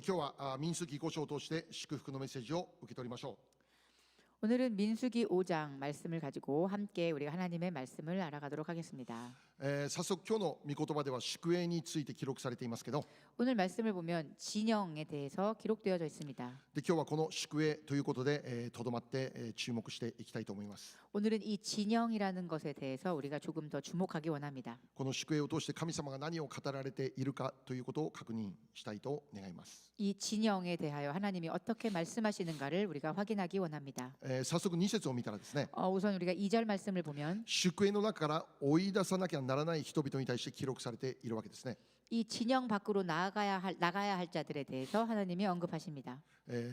今日は民数記5章を通して祝福のメッセージを受け取りましょ 오늘은 민수기 5장 말씀을 가지고 함께 우리가 하나님의 말씀을 알아가도록 하겠습니다. う。早速今日の御言葉では宿営について記録されていますけど、 오늘 말씀을 보면 진영에 대해서 기록되어져 있습니다. で今日はこの宿営ということでとどまって注目していきたいと思います。 오늘은 이 진영이라는 것에 대해서 우리가 조금 더 주목하기 원합니다. この宿営を通して神様が何を語られているかということを確認したいと願います。 이 진영에 대하여 하나님이 어떻게 말씀하시는가를 우리가 확인하기 원합니다. 早速2節を見たらですね、 우선 우리가 2절 말씀을 보면 宿営の中から追い出さなきゃならない人々に対して記録されているわけですね。 이 진영 밖으로 나가야 할 자들에 대해서 하나님이 언급하십니다.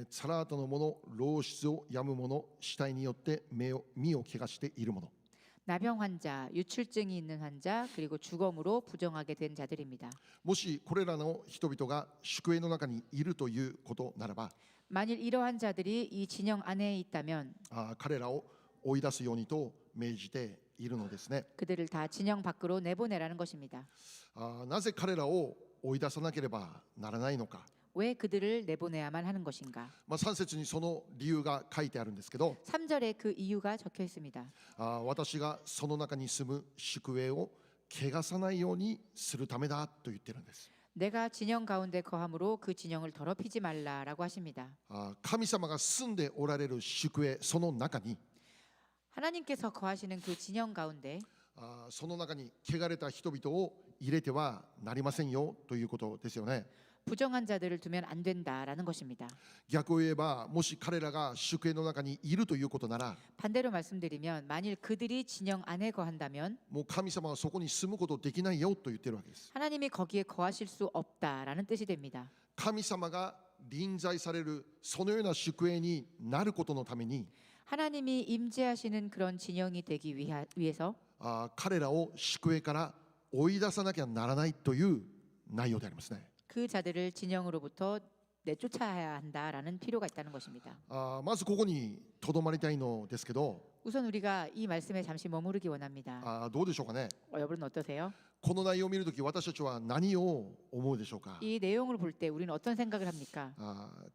サラートの者、老失を病む者、死体によって身を汚している者、 나병 환자, 유출증이 있는 환자, 그리고 주검으로 부정하게 된 자들입니다. もしこれらの人々が宿営の中にいるということならば、 만일 이러한 자들이 이 진영 안에 있다면 彼らを追い出すようにと命じているのですね。 그들을 다 진영 밖으로 내보내라는 것입니다. なぜ彼らを追い出さなければならないのか。 왜 그들을 내보내야만 하는 것인가? 3節にその理由が書いてあるんですけど、 3절에 그 이유가 적혀 있습니다. 私がその中に住む宿営を汚さないようにするためだと言ってるんです。 내가 진영 가운데 거함으로 그 진영을 더럽히지 말라라고 하십니다. 神様が住んでおられる宿営、その中に 하나님께서 거하시는 그 진영 가운데 その中に汚れた人々を入れてはなりませんよということですよね。 부정한 자들을 두면 안 된다라는 것입니다. 逆を言えば、もし彼らが宿営の中にいるということなら、 반대로 말씀드리면 만일 그들이 진영 안에 거한다면 もう神様はそこに住むことできないよと言ってるわけです。 하나님이 거기에 거하실 수 없다라는 뜻이 됩니다. 神様が臨在されるそのような宿営になることのために、 하나님이 임재하시는 그런 진영이 되기 위해서 彼らを宿営から追い出さなきゃならないという内容でありますね。 그 자들을 진영으로부터 내쫓아야 한다라는 필요가 있다는 것입니다. まずここにとどまりたいのですけど、 우선 우리가 이 말씀에 잠시 머무르기 원합니다. どうでしょうかね。 여러분 어떠세요? この内容を見るとき、私たちは何を思うでしょうか。 이 내용을 볼 때 우리는 어떤 생각을 합니까?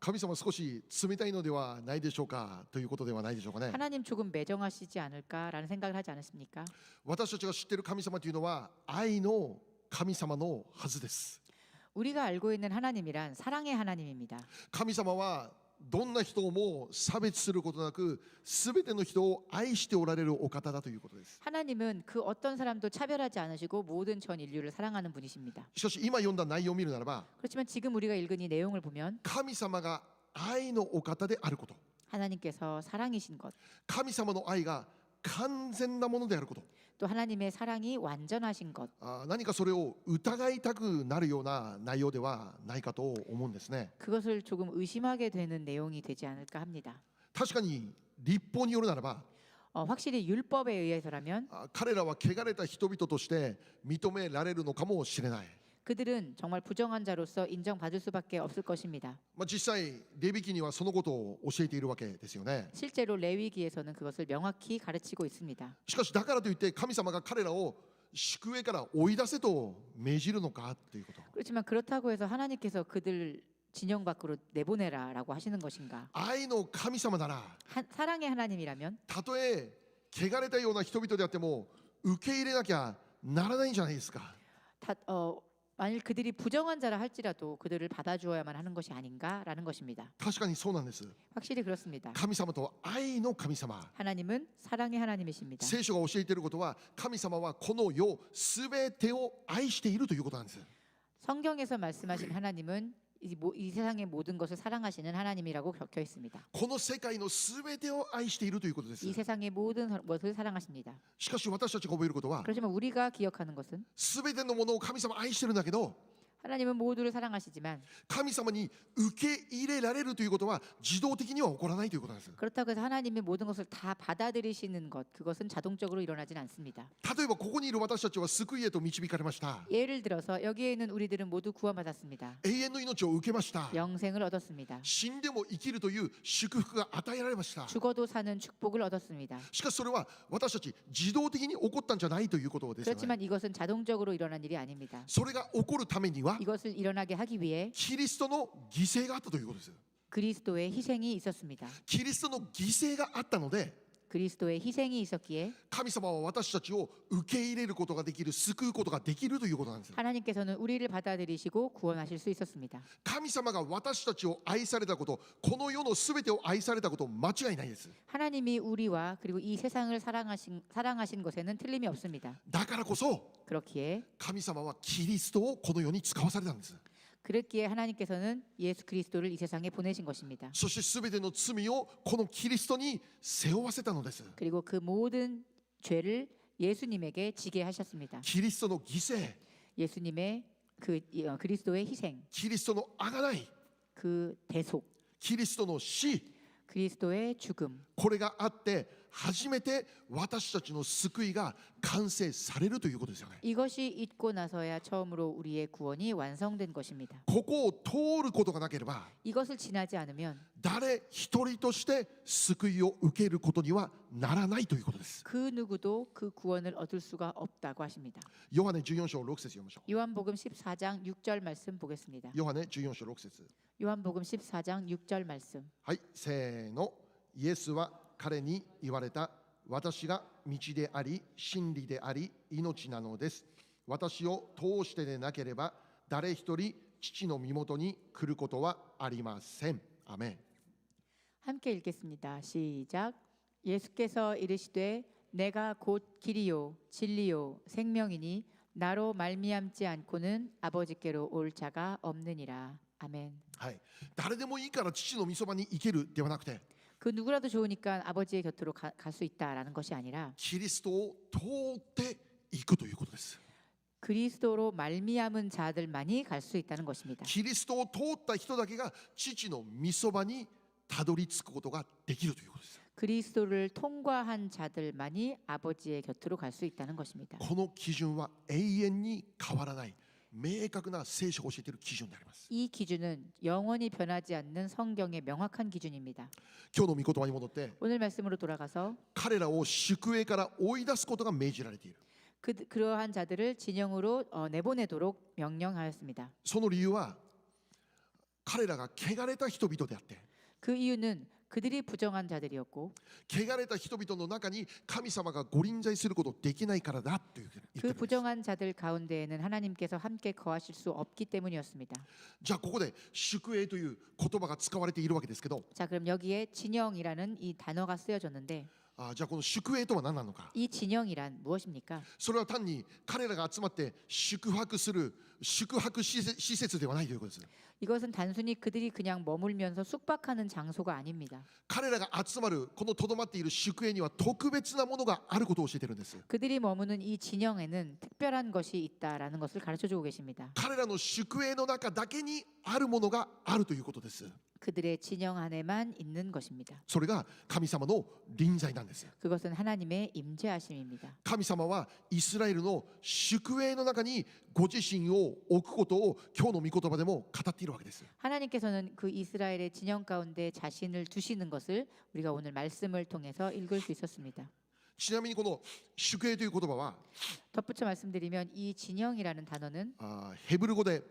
神様少し冷たいのではないでしょうかということではないでしょうかね。 하나님 조금 매정하시지 않을까라는 생각을 하지 않으십니까? 私たちが知っている神様というのは愛の神様のはずです。 우리가 알고 있는 하나님이란 사랑의 하나님입니다. 神様はどんな人をも差別することなく、すべての人を愛しておられるお方だということです。 하나님은 그 어떤 사람도 차별하지 않으시고 모든 전 인류를 사랑하는 분이십니다. しかし今読んだ内容を見るならば、 그렇지만 지금 우리가 읽은 이 내용을 보면 神様が愛のお方であること、 하나님께서 사랑이신 것, 神様の愛が完全なものであること、 또 하나님의 사랑이 완전하신 것, 何かそれを疑いたくなるような内容ではないかと思うんですね。 그것을 조금 의심하게 되는 내용이 되지 않을까 합니다. 確かに律法によるならば、 확실히 율법에 의해서라면 彼らは汚れた人々として認められるのかもしれない。 그들은 정말 부정한 자로서 인정받을 수밖에 없을 것입니다. 実際レビ記にはそのことを教えているわけですよね。 실제로 레위기에서는 그것을 명확히 가르치고 있습니다. しかしだからといって神様が彼らを宿営から追い出せと命じるのかということ。 그렇지만 그렇다고 해서 하나님께서 그들 진영 밖으로 내보내라라고 하시는 것인가? 愛の神様なら、 사랑의 하나님이라면 たとえ汚れたような人々であっても受け入れなきゃならないんじゃないですか。 만일 그들이 부정한 자라 할지라도 그들을 받아주어야만 하는 것이 아닌가라는 것입니다. 確かにそうなんです。 확실히 그렇습니다. 神様とは愛の神様。 하나님은 사랑의 하나님이십니다. 聖書が教えていることは、神様はこの世すべてを愛しているということなんです。 성경에서 말씀하신 하나님은 이 세상의 모든 것을 사랑하시는 하나님이라고 적혀 있습니다. この世界のすべてを愛しているということです。 이 세상의 모든 것을 사랑하십니다. しかし私たちが覚えることは、 그렇지만 우리가 기억하는 것은 すべてのものを神様は愛してるんだけど、 하나님은 모두를 사랑하시지만 神様に受け入れられるということは自動的には起こらないということなんです。 그렇다고 해서 하나님이 모든 것을 다 받아들이시는 것, 그것은 자동적으로 일어나진 않습니다. 例えばここにいる私たちは救いへと導かれました。 예를 들어서 여기에 있는 우리들은 모두 구원받았습니다. 永遠の命を受けました。 영생을 얻었습니다. 死んでも生きるという祝福が与えられました。 죽어도 사는 축복을 얻었습니다. しかしそれは私たち自動的に起こったんじゃないということですよね。 그렇지만 이것은 자동적으로 일어난 일이 아닙니다. それが起こるためにはは 이것을 일어나게 하기 위해 キリストの犠牲があったということです。 그리스도의 희생이 있었습니다. キリストの犠牲があったので 그리스도의 희생이 있었기에 神様は私たちを受け入れることができる、救うことができるということなんですよ。 하나님께서는 우리를 받아들이시고 구원하실 수 있었습니다. 神様が私たちを愛されたこと、この世のすべてを愛されたこと、間違いないです。 하나님이 우리와 그리고 이 세상을 사랑하신 것에는 틀림이 없습니다. だからこそ 그렇기에 神様はキリストをこの世に使わされたんです。 그랬기에 하나님께서는 예수 그리스도를 이 세상에 보내신 것입니다. そしてすべての罪をこのキリストに背負わせたのです。 그리고 그 모든 죄를 예수님에게 지게 하셨습니다. キリストの犠牲、 예수님의 그리스도의 희생, キリストの贖い、 그 대속, キリストの死、 그리스도의 죽음. これがあって初めて私たちの救いが完成されるということですよね。 이것이 있고 나서야 처음으로 우리의 구원이 완성된 것입니다. ここを通ることがなければ 이것을 지나지 않으면 誰一人として救いを受けることにはならないということです。 그 누구도 그 구원을 얻을 수가 없다고 하십니다. ヨハネ14章6節読みましょう。 요한복음 14장 6절 말씀 보겠습니다. ヨハネ14章6節。 요한복음 14장 6절 말씀. はい、せーの。イエスは彼に言われた。私が道であり真理であり命なのです。私を通してでなければ誰一人父の身元に来ることはありません。アメン。 함께 읽겠습니다. 시작. 예수께서 이르시되 내가 곧 길이요 진리요 생명이니 나로 말미암지 않고는 아버지께로 올 자가 없느니라. 아멘. はい、誰でもいいから父の御そばに行けるではなくて 그 누구라도 좋으니까 아버지의 곁으로 갈 수 있다라는 것이 아니라 キリストを通っていくということです。 그리스도로 말미암은 자들만이 갈 수 있다는 것입니다. キリストを通った人だけが父の御そばにたどり着くことができるということです。 그리스도를 통과한 자들만이 아버지의 곁으로 갈 수 있다는 것입니다. この基準は永遠に変わらない明確な聖書が教えている基準であります。 이 기준은 영원히 변하지 않는 성경의 명확한 기준입니다. 今日の御言葉に戻って 오늘 말씀으로 돌아가서 彼らを宿営から追い出すことが命じられている。 그러한 자들을 진영으로 내보내도록 명령하였습니다. その理由は彼らが汚れた人々であって 그 이유는 그들이 부정한 자들이었고 汚れた人々の中に神様がご臨在することできないからだと言ってる 그 んです。 부정한 자들 가운데에는 하나님께서 함께 거하실 수 없기 때문이었습니다. じゃあここで宿営という言葉が使われているわけですけど 자, 그럼 여기에 진영이라는 이 단어가 쓰여졌는데 じゃあこの宿営とは何なのか。 이 진영이란 무엇입니까? それは単に彼らが集まって宿泊する宿泊施設ではないということです。 이것은 단순히 그들이 그냥 머물면서 숙박하는 장소가 아닙니다. 彼らが集まるこのとどまっている宿営には特別なものがあることを教えているんです。 그들이 머무는 이 진영에는 특별한 것이 있다라는 것을 가르쳐주고 계십니다. 彼らの宿営の中だけにあるものがあるということです。 그들의 진영 안에만 있는 것입니다. それが神様の臨在なんです。 그것은 하나님의 임재하심입니다. 神様はイスラエルの宿営の中にご自身を置くことを今日の御言葉でも語っているわけです。 하나님께서는 그 이스라엘의 진영 가운데 자신을 두시는 것을 우리가 오늘 말씀을 통해서 읽을 수 있었습니다. ちなみにこの宿営という言葉は 덧붙여 말씀드리면 이 진영이라는 단어는 ヘブル語で、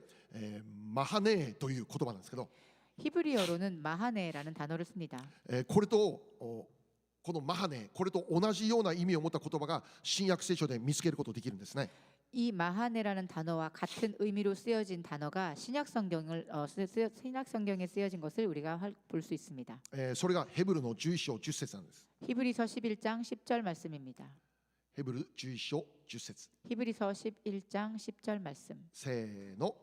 マハネーという言葉なんですけど 히브리어로는 마하네라는 단어를 씁니다. これとこのマハネこれと同じような意味を持った言葉が新約聖書で見つけることができるんですね。 이 마하네라는 단어와 같은 의미로 쓰여진 단어가 신약 성경에 쓰여진 것을 우리가 볼 수 있습니다. それがヘブルの11章10節なんです。 히브리서 11장 10절 말씀입니다. ヘブル11章10節 히브리서 11장 10절 말씀. せーの。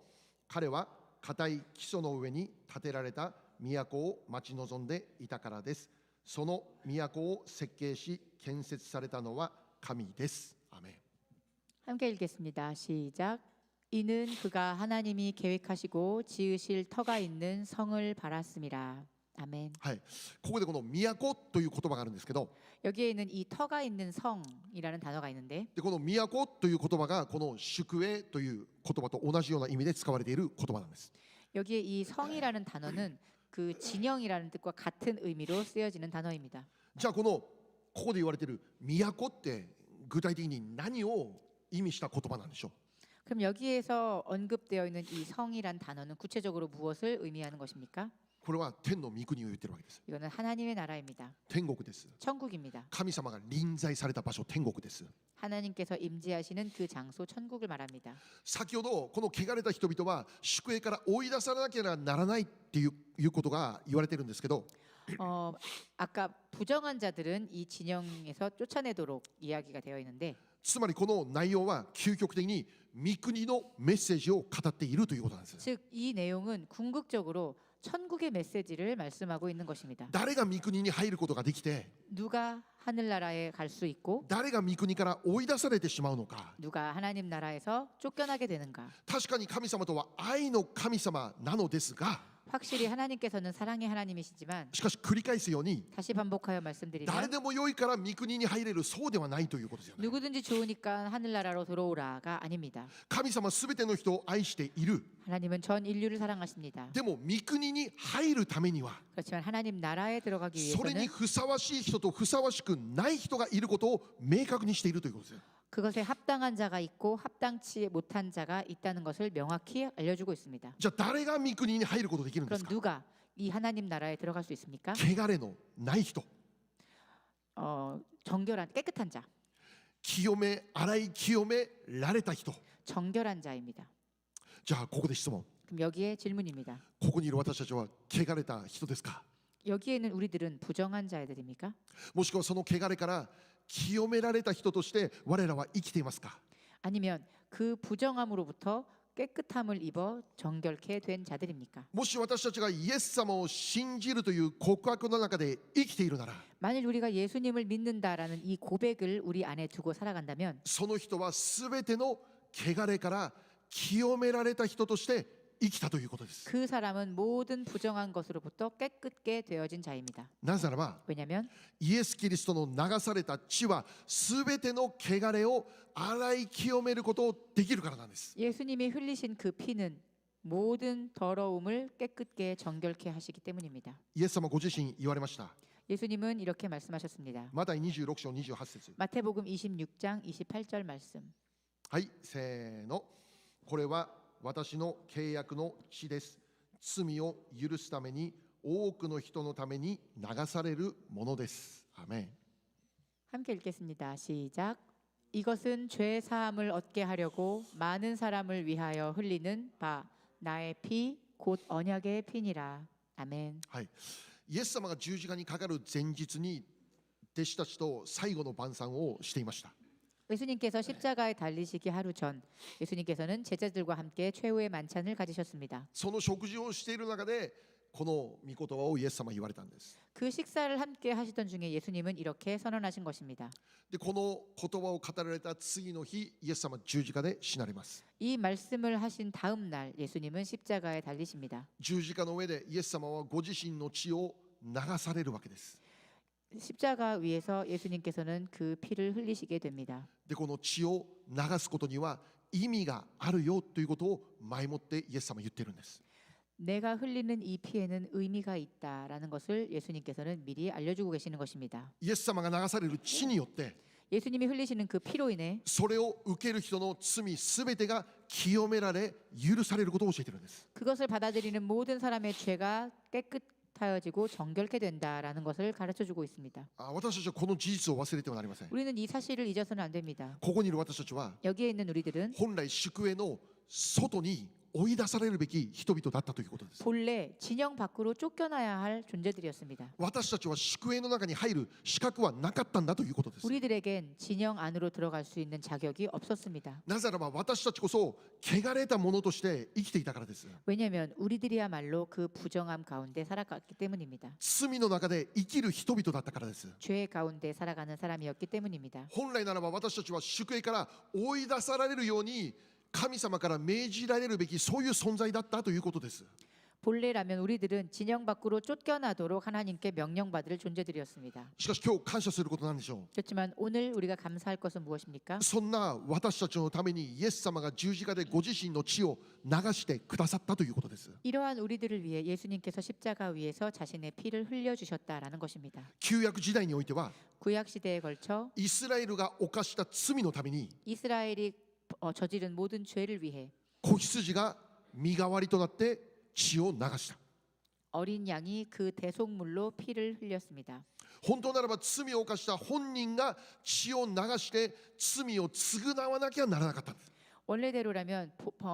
彼は固い基礎の上に建てられた都を待ち望んでいたからです。その都を設計し建設されたのは神です。アメン。 함께 읽겠습니다. 시작. 이는 그가 하나님이 계획하시고 지으실 터가 있는 성을 바랐음이라. 아멘. はい、ここでこの都という言葉があるんですけど 여기에는 이 터가 있는 성이라는 단어가 있는데 でこの都という言葉がこの宿営という言葉と同じような意味で使われている言葉なんです。 여기에 이 성이라는 단어는 그 진영이라는 뜻과 같은 의미로 쓰여지는 단어입니다. じゃあここで言われている都って具体的に何を意味した言葉なんでしょう。 그럼 여기에서 언급되어 있는 이 성이란 단어는 구체적으로 무엇을 의미하는 것입니까? これは天の御国を言ってるわけです。 이거는 하나님의 나라입니다. 天国です。 천국입니다. 神様が臨在された場所、天国です。 하나님께서 임재하시는 그 장소 천국을 말합니다. 先ほどこの汚れた人々は宿営から追い出されなければならないっていうことが言われてるんですけど、 아까 부정한 자들은 이 진영에서 쫓아내도록 이야기가 되어 있는데 つまりこの内容は究極的に御国のメッセージを語っているということなんです。 즉 이 내용은 궁극적으로 천국의 메시지를 말씀하고 있는 것입니다. 誰が御国に入ることができて、 누가 하늘나라에 갈 수 있고 誰が御国から追い出されてしまうのか。 누가 하나님 나라에서 쫓겨나게 되는가. 確かに神様とは愛の神様なのですが、 확실히 하나님께서는 사랑의 하나님이시지만 しかし繰り返すように 다시 반복하여 誰 말씀드리면 でも良いから御国に入れる、そうではないということですよね。 누구든지 좋으니까 하늘나라로 들어오라가 아닙니다. 神様すべての人を愛している。 하나님은 전 인류를 사랑하십니다. でも御国に入るためには 그렇지만 하나님 나라에 들어가기 それに 위해서는 ふさわしい人とふさわしくない人がいることを明確にしているということですよ。 그것에 합당한 자가 있고 합당치 못한 자가 있다는 것을 명확히 알려주고 있습니다. じゃあ誰が御国に入ることができるんで 그럼 すか。 누가 이 하나님 나라에 들어갈 수 있습니까? 汚れのない人、 정결한 깨끗한 자, 清め洗い清められた人。 정결한 자입니다. じゃあここで質問。 그럼 여기에 질문입니다. ここにいる私たちは汚れた人ですか。 여기에는 우리들은 부정한 자들입니까? もしくはその汚れから清められた人として我らは生きていますか。 아니면 그 부정함으로부터 깨끗함을 입어 정결케 된 자들입니까? もし私たちがイエス様を信じるという告白の中で生きているなら、 만일 우리가 예수님을 믿는다라는 이 고백을 우리 안에 두고 살아간다면 その人はすべての汚れから清められた人として生きたということです。 그 사람은 모든 부정한 것으로부터 깨끗게 되어진 자입니다. なぜならば 왜냐하면 イエス・キリストの流された血はすべての汚れを洗い清めることをできるからなんです。 예수님이 흘리신 그 피는 모든 더러움을 깨끗게 정결케 하시기 때문입니다. イエス様ご自身言われました。 예수님은 이렇게 말씀하셨습니다. マタイ26章28節。 마태복음 26장 28절 말씀. はい、せーの。これは私の契約の血です。罪を許すために多くの人のために流されるものです。アメン。 함께 읽겠습니다. 시작. 이것은 죄 사함을 얻게 하려고 많은 사람을 위하여 흘리는 바 나의 피 곧 언약의 피니라. 아멘. はい、イエス様が十字架にかかる前日に弟子たちと最後の晩餐をしていました。 예수님께서 십자가에 달리시기 하루 전 예수님께서는 제자들과 함께 최후의 만찬을 가지셨습니다. その食事をしている中でこの御言葉をイエス様は言われたんです。 그 식사를 함께 하시던 중에 예수님은 이렇게 선언하신 것입니다. でこの言葉を語られた次の日、イエス様は十字架で死なれます。 이 말씀을 하신 다음 날 예수님은 십자가에 달리십니다. 十字架の上でイエス様はご自身の血を流されるわけです。 십자가 위에서 예수님께서는 그 피를 흘리시게 됩니다. でこの血を流すことには意味があるよということを前もってイエス様は言ってるんです。 내가 흘리는 이 피에는 의미가 있다라는 것을 예수님께서는 미리 알려주고 계시는 것입니다. イエス様が流される血によって 예수님이 흘리시는 그 피로 인해 それを受ける人の罪すべてが清められ許されることを教えてるんです。 그것을 받아들이는 모든 사람의 죄가 깨끗하여지고 정결케 된다라는 것을 가르쳐주고 있습니다. 私たちはこの事実を忘れてはなりません。 우리는 이 사실을 잊어서는 안 됩니다. ここにいる私たちは 여기에 있는 우리들은 本来宿営の外に追い出されるべき人々だったということです。 본래 진영 밖으로 쫓겨나야 할 존재들이었습니다. 私たちは宿営の中に入る資格はなかったんだということです。 우리들에겐 진영 안으로 들어갈 수 있는 자격이 없었습니다. なぜならば私たちこそ汚れたものとして生きていたからです。 왜냐하면 우리들이야말로 그 부정함 가운데 살아갔기 때문입니다. 罪の中で生きる人々だったからです。 죄 가운데 살아가는 사람이었기 때문입니다. 本来ならば私たちは宿営から追い出されるように神様から命じられるべきそういう存在だったということです。 본래라면 우리들은 진영 밖으로 쫓겨나도록 하나님께 명령받을 존재들이었습니다. しかし今日感謝することなんでしょう。 그렇지만 오늘 우리가 감사할 것은 무엇입니까? そんな私たちのためにイエス様が十字架でご自身の血を流してくださったということです。 이러한 우리들을 위해 예수님께서 십자가 위에서 자신의 피를 흘려주셨다라는 것입니다. 旧約時代においては 구약 시대에 걸쳐 イスラエルが犯した罪のために 이스라엘이 저지른 모든 죄를 위해 子羊が身代わりとなって血を流した。 어린 양이 그 대속물로 피를 흘렸습니다. 本当ならば罪を犯した本人が血を流して罪を償わなきゃならなかったんです。 원래대로라면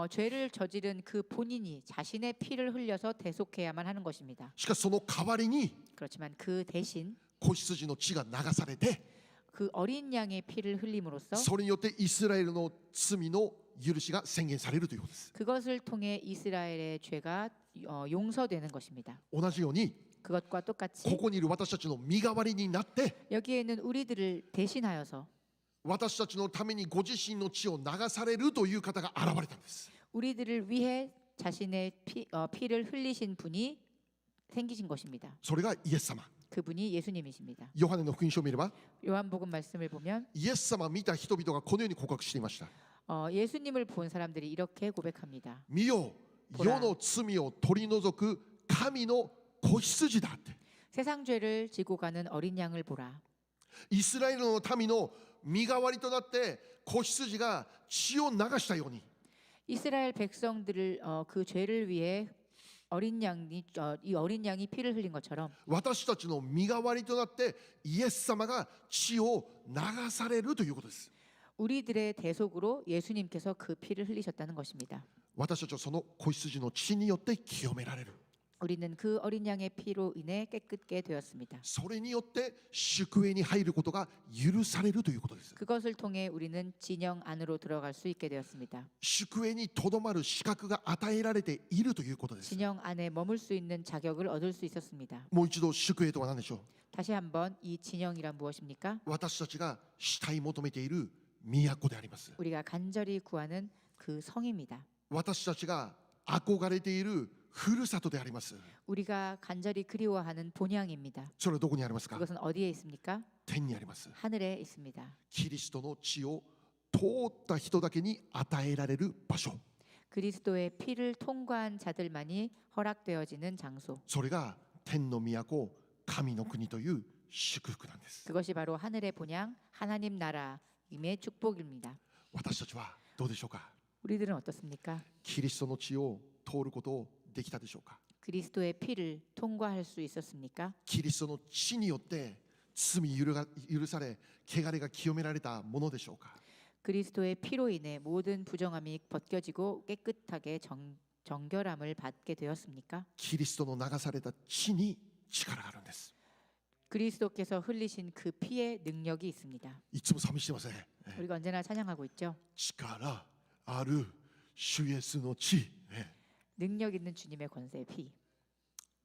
죄를 저지른 그 본인이 자신의 피를 흘려서 대속해야만 하는 것입니다. しかしその代わりに 그렇지만 그 대신 子羊の血が流されて、 그 어린 양의 피를 흘림으로써 それによってイスラエルの罪の許しが宣言されるということです。 그것을 통해 이스라엘의 죄가 용서되는 것입니다. 同じように 그것과 똑같이 ここにいる私たちの身代わりになって、 여기에는 우리들을 대신하여서 私たちのためにご自身の血を流されるという方が現れたんです。 우리들을 위해 자신의 피를 흘리신 분이 생기신 것입니다. それがイエス様。 그분이 예수님이십니다. ヨハネの福音書を見れば、 요한복음 말씀을 보면 イエス様を見た人々がこのように告白していました。 예수님을 본 사람들이 이렇게 고백합니다. 見よ、世の罪を取り除く神の子羊だって。 세상 죄를 지고 가는 어린 양을 보라. イスラエルの民の身代わりとなって子羊が血を流したように、 이스라엘 백성들을 그 죄를 위해 이 어린 양이 피를 흘린 것처럼 私たちの身代わりとなってイエス様が血を流されるということです。 우리들의 대속으로 예수님께서 그 피를 흘리셨다는 것입니다. 私たちはその子羊の血によって清められる。 우리는 그 어린 양의 피로 인해 깨끗게 되었습니다. それによって宿営に入ることが許されるということです。 그것을 통해 우리는 진영 안으로 들어갈 수 있게 되었습니다. 宿営にとどまる資格が与えられているということです。 진영 안에 머물 수 있는 자격을 얻을 수 있었습니다. もう一度宿営とは何でしょう。 다시 한번 이 진영이란 무엇입니까? 私たちが慕い求めている都であります。 우리가 간절히 구하는 그 성입니다. 私たちが憧れているふるさとであります。 우리가 간절히 그리워하는 본향입니다. それはどこにありますか。 그것은 어디에 있습니까? 天にあります。 하늘에 있습니다. キリストの血を通った人だけに与えられる場所。 그리스도의 피를 통과한 자들만이 허락되어지는 장소. それが天の都、神の国という祝福なんです。 그것이 바로 하늘의 본향, 하나님 나라임의 축복입니다. 私たちはどうでしょうか。 우리들은 어떻습니까? キリストの血を通ることをできたでしょうか。 그리스도의 피를 통과할 수 있었습니까? キリストの血によって罪許され、汚れが清められたものでしょうか。 그리스도의 피로 인해 모든 부정함이 벗겨지고 깨끗하게 정결함을 받게 되었습니까? キリストの流された血に力があるんです。 그리스도께서 흘리신 그 피에 능력이 있습니다. いつも寂してません。 우리가 언제나 찬양하고 있죠. 力ある主イエスの血、 능력 있는 주님의 권세의 피.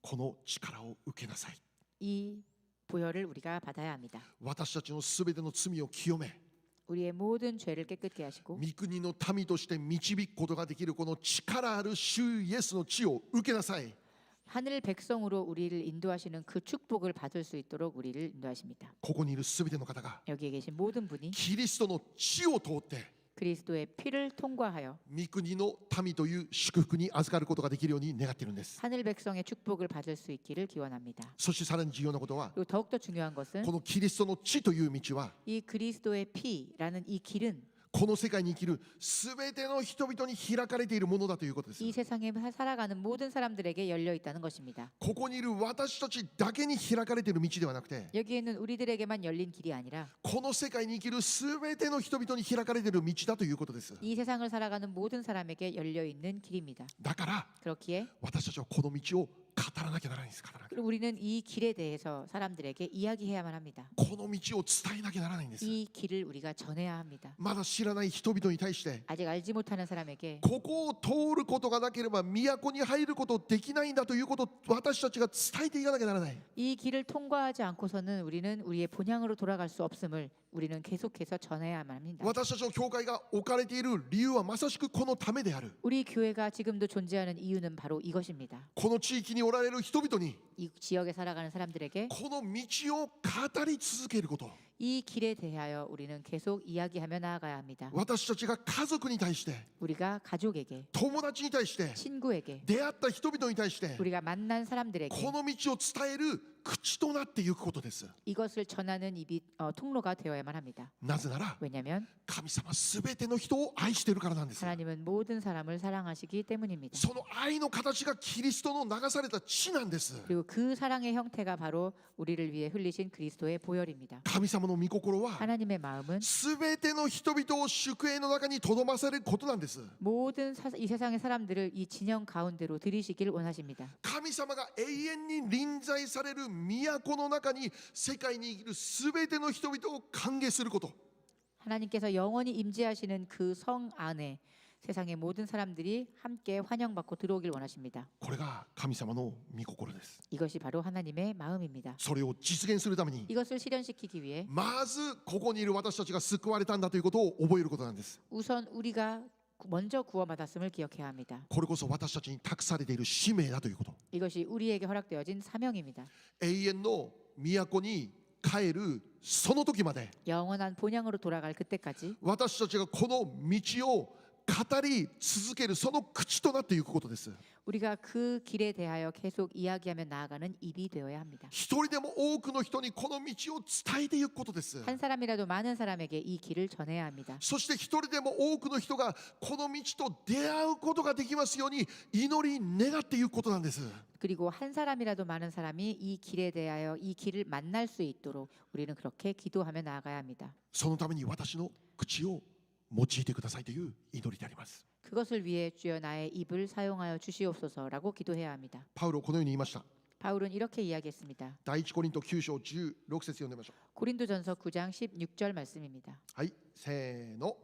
この力を受けなさい。 이 부여를 우리가 받아야 합니다. 私たちのすべての罪を清め、 우리의 모든 죄를 깨끗게 하시고 御国の民として導くことができるこの力ある主イエスの血を受けなさい。 하늘 백성으로 우리를 인도하시는 그 축복을 받을 수 있도록 우리를 인도하십니다. ここにいるすべての方が 여기에 계신 모든 분이 キリストの血を通って 그리스도의 피를 통과하여 御国の民という祝福に預かることができるように願っているんです。 하늘 백성의 축복을 받을 수 있기를 기원합니다. そしてさらに重要なことは、 그리고 더욱더 중요한 것은 このキリストの血という道は 이 그리스도의 피라는 이 길은 この世界に生きるすべての人々に開かれているものだということです。 이 세상에 살아가는 모든 사람들에게 열려 있다는 것입니다. ここにいる私たちだけに開かれている道ではなくて、 여기에는 우리들에게만 열린 길이 아니라 この世界に生きるすべての人々に開かれている道だということです。 이 세상을 살아가는 모든 사람에게 열려 있는 길입니다. だから 그렇기에 私たちはこの道を語らなきゃならないんです。語らなきゃ。 우리는 이 길에 대해서 사람들에게 이야기해야만 합니다. この道を伝えなきゃならないんです。 이 길을 우리가 전해야 합니다. まだ知らない人々に対して、 아직 알지 못하는 사람에게 ここを通ることがなければ都に入ることできないんだということを私たちが伝えていかなきゃならない。 이 길을 통과하지 않고서는 우리는 우리의 본향으로 돌아갈 수 없음을 우리는 계속해서 전해야만 합니다. 私たちの教会が置かれている理由はまさしくこのためである。 우리 교회가 지금도 존재하는 이유는 바로 이것입니다. この地域におられる人々に 이 지역에 살아가는 사람들에게 この道を語り続けること。 이 길에 대하여 우리는 계속 이야기하며 나아가야 합니다. 私たちが家族に対して、 우리가 가족에게, 友達に対して、 친구에게, 出会った人々に対して、 우리가 만난 사람들에게 この道を伝える口となっていくことです。 이것을 전하는 입이 통로가 되어야만 합니다. なぜなら 왜냐하면 神様すべての人を愛しているからなんです。 하나님은 모든 사람을 사랑하시기 때문입니다. その愛の形がキリストの流された血なんです。 그리고 그 사랑의 형태가 바로 우리를 위해 흘리신 그리스도의 보혈입니다. 神様の御心は 하나님의 마음은 すべての人々を宿営の中にとどまされることなんです。 모든 이 세상의 사람들을 이 진영 가운데로 들이시길 원하십니다. 神様が永遠に臨在される都の中に世界にいるすべての人々を歓迎すること。 하나님께서 영원히 임재하시는 그 성 안에 세상의 모든 사람들이 함께 환영받고 들어오길 원하십니다. これが神様の御心です。 이것이 바로 하나님의 마음입니다. それを実現するために 이것을 실현시키기 위해 まずここにいる私たちが救われたんだということを覚えることなんです。 우선 우리가 먼저 구원받았음을 기억해야 합니다. これこそ私たちに託されている使命だということ。 이것이 우리에게 허락되어진 사명입니다. 永遠の都に帰るその時まで 영원한 본향으로 돌아갈 그때까지 私たちがこの道を語り続けるその口となっていくことです。 우리가 그 길에 대하여 계속 이야기하며 나아가는 입이 되어야 합니다. 一人でも多くの人にこの道を伝えていくことです。 한 사람이라도 많은 사람에게 이 길을 전해야 합니다. そして一人でも多くの人がこの道と出会うことができますように祈り願っていくことなんです。 그리고 한 사람이라도 많은 사람이 이 길에 대하여 이 길을 만날 수 있도록 우리는 그렇게 기도하며 나아가야 합니다. そのために私の口を用いてくださいという祈りであります。 그것을 위해 주여 나의 입을 사용하여 주시옵소서라고 기도해야 합니다. パウロはこのように言いました。 바울은 이렇게 이야기했습니다. 第一コリント9章16節読んでみましょう。 고린도전서 9장 16절 말씀입니다. はい、せーの。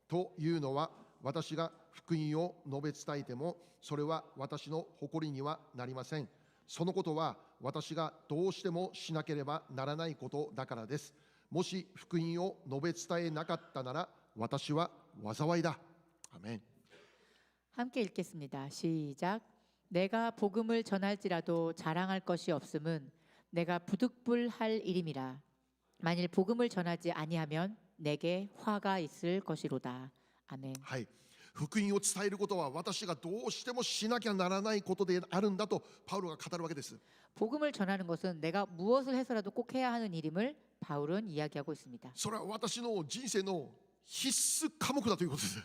というのは私が福音を述べ伝えてもそれは私の誇りにはなりません。そのことは私がどうしてもしなければならないことだからです。もし福音を述べ伝えなかったなら私は災いだ。アメン。 함께 읽겠습니다. 시작. 내가 복음을 전할지라도 자랑할 것이 없음은 내가 부득불할 일임이라. 만일 복음을 전하지 아니하면 내게 화가 있을 것이로다. 아멘. はい、福音を伝えることは私がどうしてもしなきゃならないことであるんだとパウロが語るわけです。 복음을 전하는 것은 내가 무엇을 해서라도 꼭 해야 하는 일임을 바울은 이야기하고 있습니다. それは私の人生の必須科目だということです。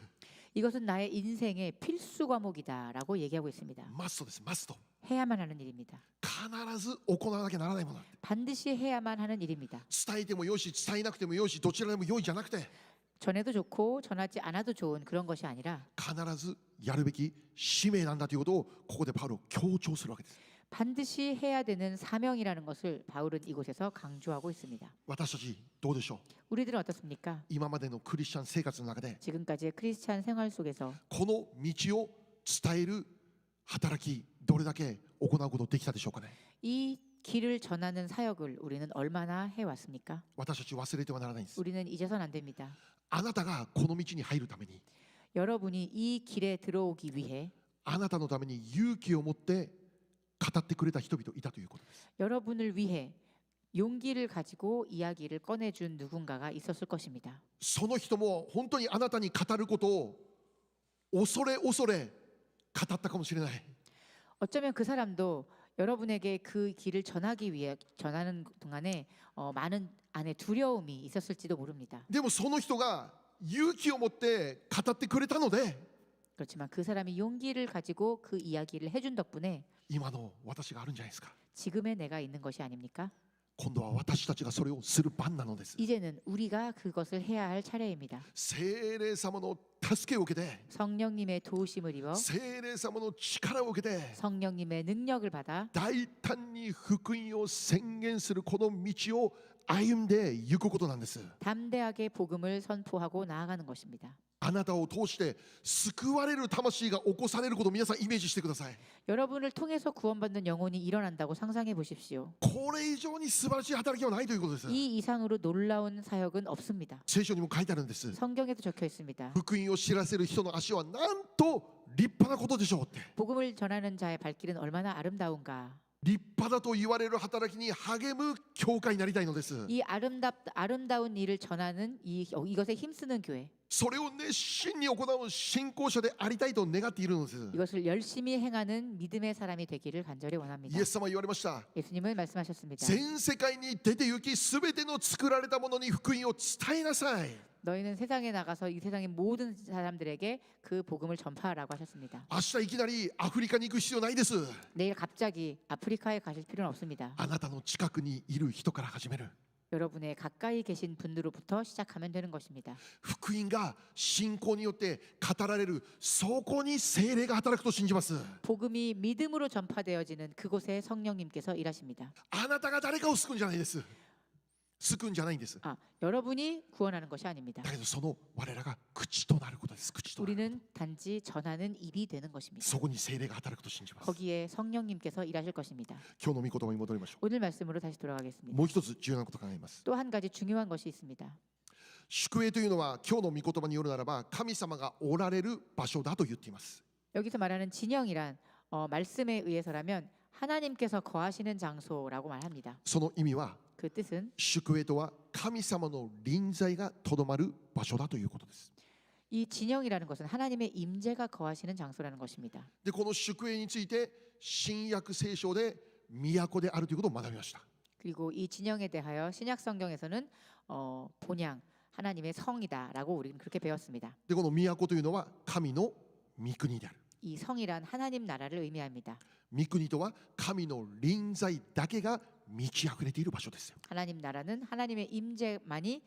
이것은 나의 인생의 필수 과목이다라고 얘기하고 있습니다. マストです、マスト。 해야만 하는 일입니다. 必ず行わなきゃならないものだって。 반드시 해야만 하는 일입니다. 伝えてもよし、伝えなくてもよし、どちらでもよいじゃなくて、 전해도 좋고 전하지 않아도 좋은 그런 것이 아니라 必ずやるべき使命なんだということをここでパウロ強調するわけです。 반드시 해야 되는 사명이라는 것을 바울은 이곳에서 강조하고 있습니다. 私たちどうでしょう。 우리들은 어떻습니까? 今までのクリスチャン生活の中で 지금까지의 크리스찬 생활 속에서 この道を伝える働きどれだけ行うことできたでしょうかね。 이 길을 전하는 사역을 우리는 얼마나 해왔습니까? 私たち忘れてはならないんです。 우리는 잊어서는 안 됩니다. あなたがこの道に入るために 여러분이 이 길에 들어오기 위해 あなたのために勇気を持って語ってくれた人々いたということです。 여러분을 위해 용기를 가지고 이야기를 꺼내준 누군가가 있었을 것입니다. その人も本当にあなたに語ることを恐れ語ったかもしれない。 어쩌면 그 사람도 여러분에게 그 길을 전하기 위해 전하는 동안에 많은 안에 두려움이 있었을지도 모릅니다. でもその人が勇気を持って語ってくれたので 그렇지만 그 사람이 용기를 가지고 그 이야기를 해준 덕분에 今の私があるんじゃないですか。 지금의 내가 있는 것이 아닙니까? 今度は私たちがそれをする番なのです。 이제는 우리가 그것을 해야 할 차례입니다. 聖霊様の助けを受けて 성령님의 도우심을 입어 聖霊様の力を受けて 성령님의 능력을 받아 大胆に福音を宣言するこの道を歩んでいくことなんです。 담대하게 복음을 선포하고 나아가는 것입니다. あなたを通して救われる魂が起こされることを皆さんイメージしてください。 여러분을 통해서 구원받는 영혼이 일어난다고 상상해 보십시오. これ以上に素晴らしい働きはないということです。 이 이상으로 놀라운 사역은 없습니다. 聖書にも書いてあるんです。 성경에도 적혀 있습니다. 福音を知らせる人の足はなんと立派なことでしょうって。 복음을 전하는 자의 발길은 얼마나 아름다운가. 立派だと言われる働きに励む教会になりたいのです。 이 아름다운 일을 전하는 이것에 힘쓰는 교회. それを熱心に行う信仰者でありたいと願っているのです。 이것을 열심히 행하는 믿음의 사람이 되기를 간절히 원합니다. イエス様は言われました。 예수님은 말씀하셨습니다. 全世界に出て行き、すべての作られたものに福音を伝えなさい。 너희는 세상에 나가서 이 세상의 모든 사람들에게 그 복음을 전파하라고 하셨습니다. 明日いきなりアフリカに行く必要ないです。 내일 갑자기 아프리카에 가실 필요는 없습니다. あなたの近くにいる人から始める。 여러분의 가까이 계신 분들로부터 시작하면 되는 것입니다. 福音が信仰によって語られる、そこに聖霊が働くと信じます。 복음이 믿음으로 전파되어지는 그곳에 성령님께서 일하십니다. あなたが誰かを救うんじゃないです。救うんじゃないんです。 여러분이 구원하는 것이 아닙니다. だけどその我らが口となることです。口となる。 우리는 단지 전하는 입이 되는 것입니다. そこに聖霊が働くと信じます。 거기에 성령님께서 일하실 것입니다. 今日の御言葉に戻りましょ 오늘 말씀으로 다시 돌아가겠습니다. う。もう一つ重要なことを考えます。 또 한 가지 중요한 것이 있습니다. 宿営というのは今日の御言葉によるならば神様がおられる場所だと言っています。 여기서 말하는 진영이란 말씀에 의해서라면 하나님께서 거하시는 장소라고 말합니다. その意味は 그 뜻은 宿営とは神様の臨在がとどまる場所だということです。 이 진영이라는 것은 하나님의 임재가 거하시는 장소라는 것입니다. でこの宿営について新約聖書で都であるということを学びました。 그리고 이 진영에 대하여 신약 성경에서는 본향 하나님의 성이다라고 우리는 그렇게 배웠습니다. でこの都というのは神の御国である。 이 성이란 하나님 나라를 의미합니다. 御国とは神の臨在だけが満ち溢れている場所ですよ。 하나님 나라는 하나님의 임재만이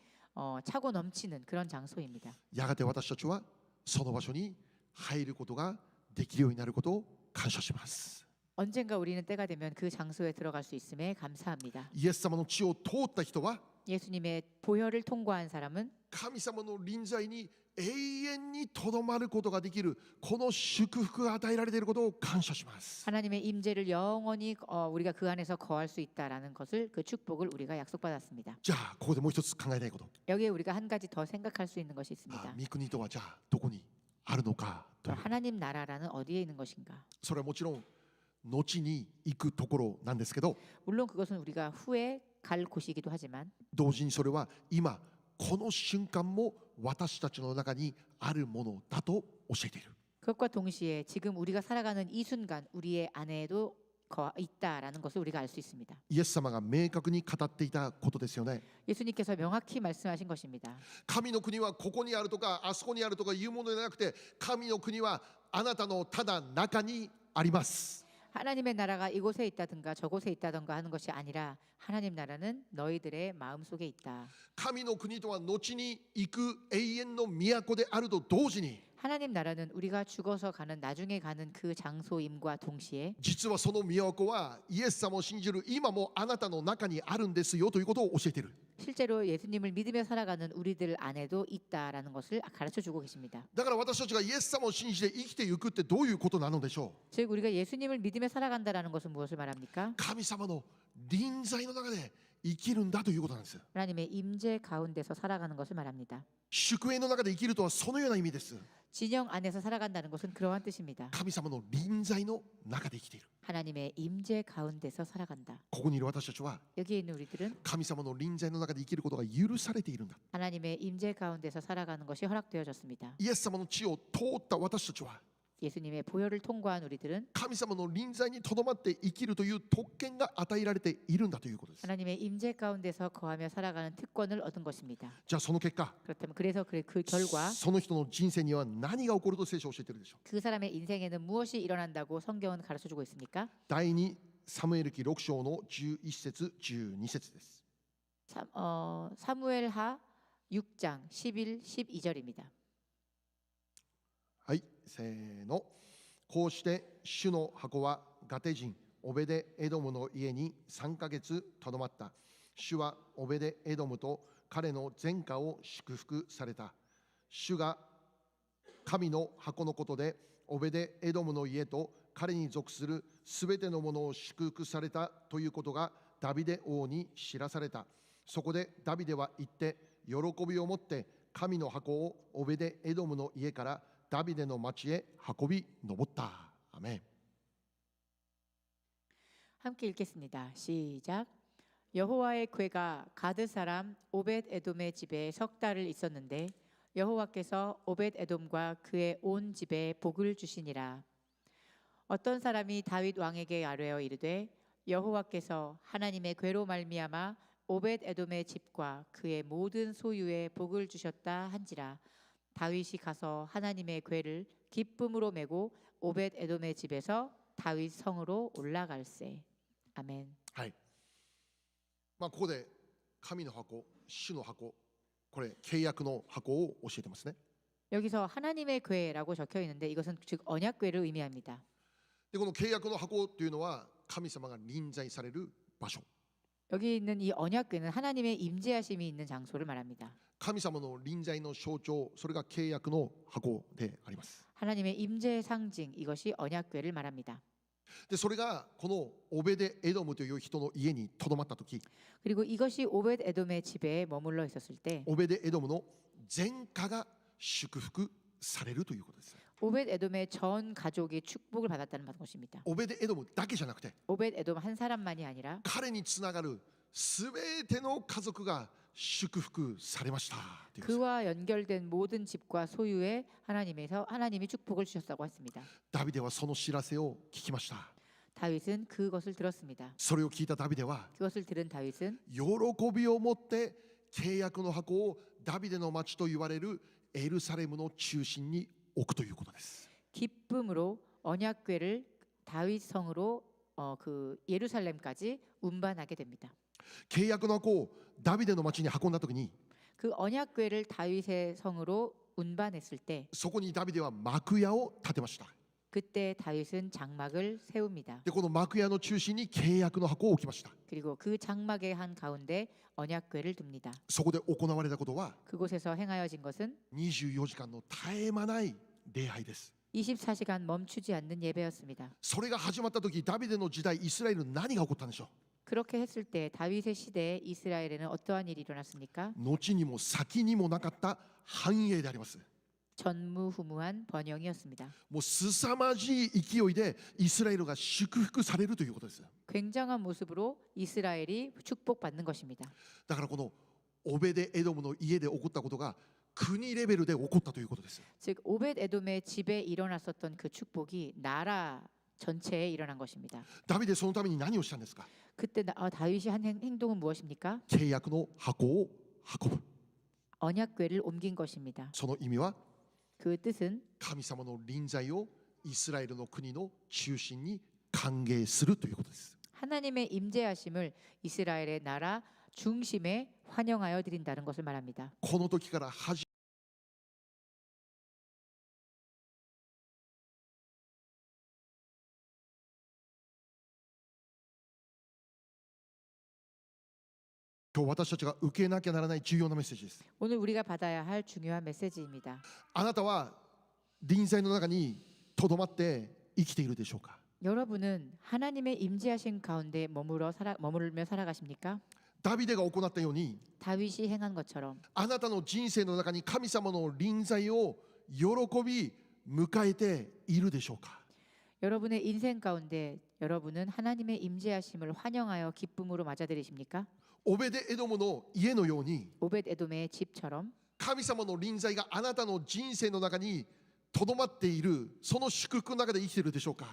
차고 넘치는 그런 장소입니다. やがて私たちはその場所に入ることができるようになることを感謝します。 언젠가 우리는 때가 되면 그 장소에 들어갈 수 있음에 감사합니다. イエス様の地を通った人は 예수님의 보혈을 통과한 사람은 神様の臨在に永遠にとどまることができるこの祝福が与えられていることを感謝します。 하나님의 임재를 영원히 우리가 그 안에서 거할 수 있다라는 것을 그 축복을 우리가 약속받았습니다. じゃあここでもう一つ考えたいこと。 여기에 우리가 한 가지 더 생각할 수 있는 것이 있습니다. 御国とはじゃあどこにあるのかという。 하나님 나라라는 어디에 있는 것인가? それはもちろん後に行くところなんですけど、 물론 그것은 우리가 후에 갈 곳이기도 하지만 同時にそれは今この瞬間も私たちの中にあるものだと教えている。 그것과 동시에 지금 우리가 살아가는 이 순간 우리의 안에도 있다라는 것을 우리가 알 수 있습니다. イエス様が明確に語っていたことですよね。 예수님께서 명확히 말씀하신 것입니다. 神の国はここにあるとかあそこにあるとかいうものではなくて、神の国はあなたのただ中にあります。 하나님의 나라가 이곳에 있다든가 저곳에 있다든가 하는 것이 아니라 하나님 나라는 너희들의 마음속에 있다. 神の国とは後に行く永遠の都であると同時に、 하나님 나라는 우리가 죽어서 가는 나중에 가는 그 장소임과 동시에 実はその都はイエス様を信じる今もあなたの中にあるんですよということを教えている。 실제로 예수님을 믿으며 살아가는 우리들 안에도 있다라는 것을 가르쳐 주고 계십니다. だから私たちがイエス様を信じて生きていくってどういうことなのでしょう。 즉 우리가 예수님을 믿으며 살아간다라는 것은 무엇을 말합니까? 神様の臨在の中で生きるんだということなんです。 하나님의 임재 가운데서 살아가는 것을 말합니다. 宿営の中で生きるとはそのような意味です。 진영 안에서 살아간다는 것은 그러한 뜻입니다. 神様の臨在の中で生きている。 하나님의 임재 가운데서 살아간다. ここにいる私たちは 여기에 있는 우리들은 神様の臨在の中で生きることが許されているんだ。 하나님의 임재 가운데서 살아가는 것이 허락되어졌습니다. イエス様の地を通った私たちは 예수님의 보혈을 통과한 우리들은 神様の臨在にとどまって生きるという特権が与えられているんだということです。 하나님의 임재 가운데서 거하며 살아가는 특권을 얻은 것입니다. じゃあその結果、 그렇다면 그래서 그 결과 その人の人生には何が起こると聖書を教えているでしょう。 그 사람의 인생에는 무엇이 일어난다고 성경은 가르쳐주고 있습니까? 第2サムエル記6章の11節12節です。 사무엘하 6장 11, 12절입니다. はい、せーの。こうして主の箱はガテ人オベデエドムの家に3ヶ月とどまった。主はオベデエドムと彼の全家を祝福された。主が神の箱のことでオベデエドムの家と彼に属するすべてのものを祝福されたということがダビデ王に知らされた。そこでダビデは言って喜びを持って神の箱をオベデエドムの家からダビデの町へ運び上った。アメン。 함께 읽겠습니다. 시작. 여호와의 궤가 가드 사람 오벳 에돔의 집에 석 달을 있었는데 여호와께서 오벳 에돔과 그의 온 집에 복을 주시니라. 어떤 사람이 다윗 왕에게 아뢰어 이르되 여호와께서 하나님의 괴로 말미암아 오벳 에돔의 집과 그의 모든 소유에 복을 주셨다 한지라. 다윗이 가서 하나님의 괴를 기쁨으로 메고 오벳 에돔의 집에서 다윗 성으로 올라갈세. 아멘. はい。ここで神の箱、主の箱、これ契約の箱を教えてますね。 여기서 하나님의 괴라고 적혀 있는데 이것은 즉 언약 괴를 의미합니다. でこの契約の箱というのは神様が臨在される場所。 여기 있는 이 언약 괴는 하나님의 임재하심이 있는 장소를 말합니다. 神様の臨在の象徴、それが契約の箱であります。 하나님의 임재의 상징, 이것이 언약 괴를 말합니다. でそれがこのオベデエドムという人の家にとどまった時、 그리고 이것이 오벳 에돔의 집에 머물러 있었을 때 オベデエドムの全家が祝福されるということです。 오벳 에돔의 전 가족이 축복을 받았다는 것입니다. オベデエドムだけじゃなくて 오벳 에돔 한 사람만이 아니라 彼につながるすべての家族が祝福されましたということです。 그와 연결된 모든 집과 소유에 하나님이 축복을 주셨다고 했습니다. ダビデはその知らせを聞きました。 다윗은 그것을 들었습니다. それを聞いたダビデは 그것을 들은 다윗은 喜びを持って契約の箱をダビデの町と言われるエルサレムの中心に置くということです。 기쁨으로 언약궤를 다윗 성으로 그 예루살렘까지 운반하게 됩니다. 契約の箱をダビデの町に運んだ時に 그 언약궤를 다윗의 성으로 운반했을 때 そこにダビデは幕屋を建てました。 그때 다윗은 장막을 세웁니다. でこの幕屋の中心に契約の箱を置きました。 그리고 그 장막의 한 가운데 언약궤를 둡니다. そこで行われたことは 그곳에서 행하여진 것은 24時間の絶え間ない礼拝です。 24시간 멈추지 않는 예배였습니다. それが始まった時、ダビデの時代イスラエルに何が起こったんでしょう。 그렇게 했을 때 다윗의 시대에 이스라엘에는 어떠한 일이 일어났습니까? 後にも先にもなかった繁栄であります。 전무후무한 번영이었습니다. もう凄まじい勢いでイスラエルが祝福されるということです。 굉장한 모습으로 이스라엘이 축복받는 것입니다. だからこのオベデエドムの家で起こったことが国レベルで起こったということです。 즉 오벳 에돔의 집에 일어났었던 그 축복이 나라 전체에 일어난 것입니다. ダビデそのために何をしたんですか。 그때 다윗이 한 행동은 무엇입니까? 契約の箱を運ぶ。 언약궤를 옮긴 것입니다. その意味は 그 뜻은 神様の臨在をイスラエルの国の中心に歓迎するということです。 하나님의 임재하심을 이스라엘의 나라 중심에 환영하여 드린다는 것을 말합니다. この時から始今日私たちが受けなきゃならない重要なメッセージです。 오늘 우리가 받아야 할 중요한 메시지입니다. あなたは臨在の中にとどまって生きているでしょうか。 여러분은 하나님의 임재하심 가운데 머물며 살아가십니까? ダビデが行ったように 다윗이 행한 것처럼 あなたの人生の中に神様の臨在を喜び迎えているでしょうか。 여러분의 인생 가운데 여러분은 하나님의 임재하심을 환영하여 기쁨으로 맞아들이십니까? オベデエドムの家のように 오벳 에돔의 집처럼 神様の臨在があなたの人生の中にとどまっている、その祝福の中で生きているでしょうか。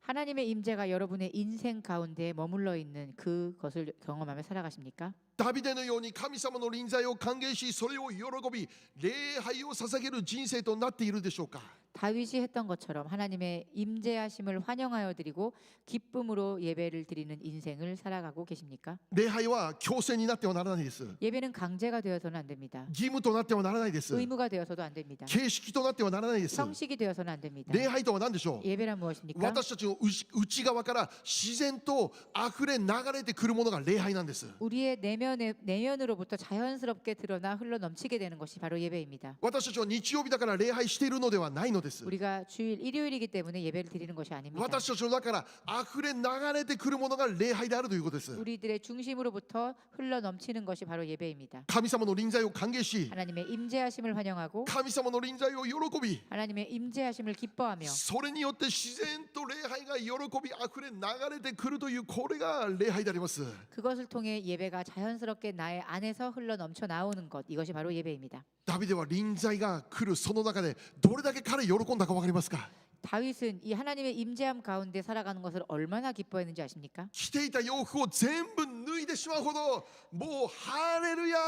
하나님의 임재가 여러분의 인생 가운데 머물러 있는 그것을 경험하며 살아가십니까? ダビデのように神様の臨在を歓迎し、それを喜び礼拝を捧げる人生となっているでしょうか。 다윗이 했던 것처럼 하나님의 임재하심을 환영하여 드리고 기쁨으로 예배를 드리는 인생을 살아가고 계십니까? 礼拝は強制になってはならないです。 예배는 강제가 되어서는 안 됩니다. 義務となってはならないです。 의무가 되어서도 안 됩니다. 形式となってはならないです。 형식이 되어서는 안 됩니다. 礼拝とは何でしょう。 예배란 무엇입니까? 私たちの内側から自然と溢れ流れてくるものが礼拝なんです。 우리의 내면으로부터 자연스럽게 드러나 흘러 넘치게 되는 것이 바로 예배입니다. 私たちは日曜日だから礼拝しているのではないのです。 우리가 주일 일요일이기 때문에 예배를 드리는 것이 아닙니다. 私たちの中から溢れ流れてくるものが礼拝であるということです。 우리들의 중심으로부터 흘러 넘치는 것이 바로 예배입니다. 神様の臨在を歓迎し、 하나님의 임재하심을 환영하고 神様の臨在を喜び、 하나님의 임재하심을 기뻐하며 それによって自然と礼拝が喜び溢れ流れてくるという、これが礼拝であります。 그것을 통해 예배가 자연스럽게 나의 안에서 흘러 넘쳐 나오는 것, 이것이 바로 예배입니다. ダビデは臨在が来るその中でどれだけ彼喜んだか分かりますか？ 다윗은 이 하나님의 임재함 가운데 살아가는 것을 얼마나 기뻐했는지 아십니까? 着ていた洋服を全部脱いでしまうほどもうハレルヤ